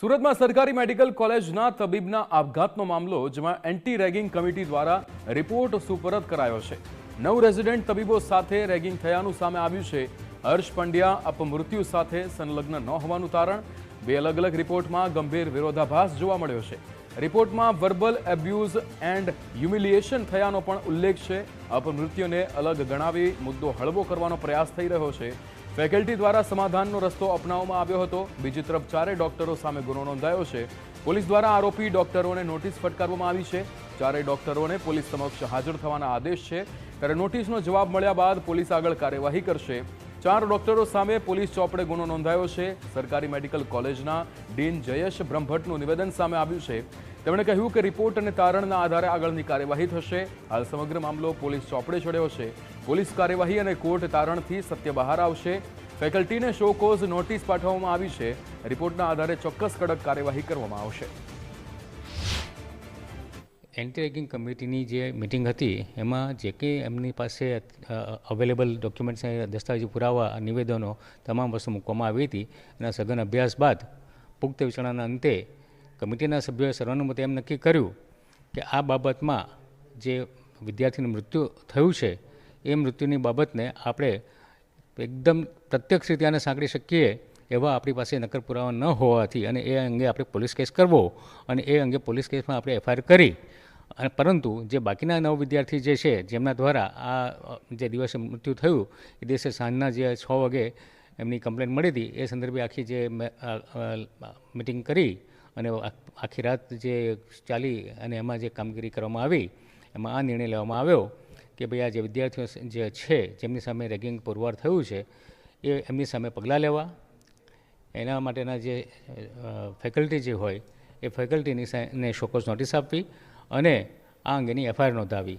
સુરતમાં સરકારી મેડિકલ કોલેજના તબીબના આપઘાતનો મામલો, જેમાં એન્ટી રેગિંગ કમિટી દ્વારા રિપોર્ટ સુપરત કરાયો છે। 9 રેઝિડેન્ટ તબીબો સાથે રેગિંગ થયાનું સામે આવ્યું છે। હર્ષ પંડ્યા અપમૃત્યુ સાથે સંલગ્ન ન હોવાનું તારણ। બે અલગ અલગ રિપોર્ટમાં ગંભીર વિરોધાભાસ જોવા મળ્યો છે। રિપોર્ટમાં વર્બલ એબ્યુઝ એન્ડ હ્યુમિલિએશન થયાનો પણ ઉલ્લેખ છે। અપમૃત્યુને અલગ ગણાવી મુદ્દો હળવો કરવાનો પ્રયાસ થઈ રહ્યો છે। ફેકલ્ટી દ્વારા સમાધાનનો રસ્તો અપનાવવામાં આવ્યો હતો। બીજી તરફ 4 ડોક્ટરો સામે ગુનો નોંધાયો છે। પોલીસ દ્વારા આરોપી ડોક્ટરોને નોટિસ ફટકારવામાં આવી છે। 4 ડોક્ટરોને પોલીસ સમક્ષ હાજર થવાના આદેશ છે, ત્યારે નોટિસનો જવાબ મળ્યા બાદ પોલીસ આગળ કાર્યવાહી કરશે। 4 ડોક્ટરો સામે પોલીસ ચોપડે ગુનો નોંધાયો છે। સરકારી મેડિકલ કોલેજના ડીન જયેશ બ્રહ્મભટ્ટનું નિવેદન સામે આવ્યું છે। તેમણે કહ્યું કે રિપોર્ટ અને તારણના આધારે આગળની કાર્યવાહી થશે। હાલ સમગ્ર મામલો પોલીસ ચોપડે ચડ્યો છે। પોલીસ કાર્યવાહી અને કોર્ટ તારણથી સત્ય બહાર આવશે। ફેકલ્ટીને શો કોઝ નોટિસ પાઠવવામાં આવી છે। રિપોર્ટના આધારે ચોક્કસ કડક કાર્યવાહી કરવામાં આવશે। એન્ટી રેગિંગ કમિટીની જે મિટિંગ હતી એમાં જે કંઈ એમની પાસે અવેલેબલ ડોક્યુમેન્ટ્સ દસ્તાવેજી પુરાવા નિવેદનો તમામ વસ્તુ મૂકવામાં આવી હતી। એના સઘન અભ્યાસ બાદ પુખ્ત વિચારણાના અંતે કમિટીના સભ્યોએ સર્વાનુમતે એમ નક્કી કર્યું કે આ બાબતમાં જે વિદ્યાર્થીનું મૃત્યુ થયું છે એ મૃત્યુની બાબતને આપણે એકદમ પ્રત્યક્ષ રીતે આને સાંકળી શકીએ એવા આપણી પાસે નક્કર પુરાવા ન હોવાથી અને એ અંગે આપણે પોલીસ કેસ કરવો અને એ અંગે પોલીસ કેસમાં આપણે એફઆઈઆર કરી, અને પરંતુ જે બાકીના 9 વિદ્યાર્થી જે છે જેમના દ્વારા આ જે દિવસે મૃત્યુ થયું એ દિવસે સાંજના જે 6 વાગે એમની કમ્પ્લેન મળી હતી એ સંદર્ભે આખી જે મિટિંગ કરી અને આખી રાત જે ચાલી અને એમાં જે કામગીરી કરવામાં આવી એમાં આ નિર્ણય લેવામાં આવ્યો કે ભાઈ આ જે વિદ્યાર્થીઓ જે છે જેમની સામે રેગિંગ પુરવાર થયું છે એ એમની સામે પગલાં લેવા, એના માટેના જે ફેકલ્ટી જે હોય એ ફેકલ્ટીની શોકોઝ નોટિસ આપવી અને આ અંગેની એફઆઈઆર નોંધાવી।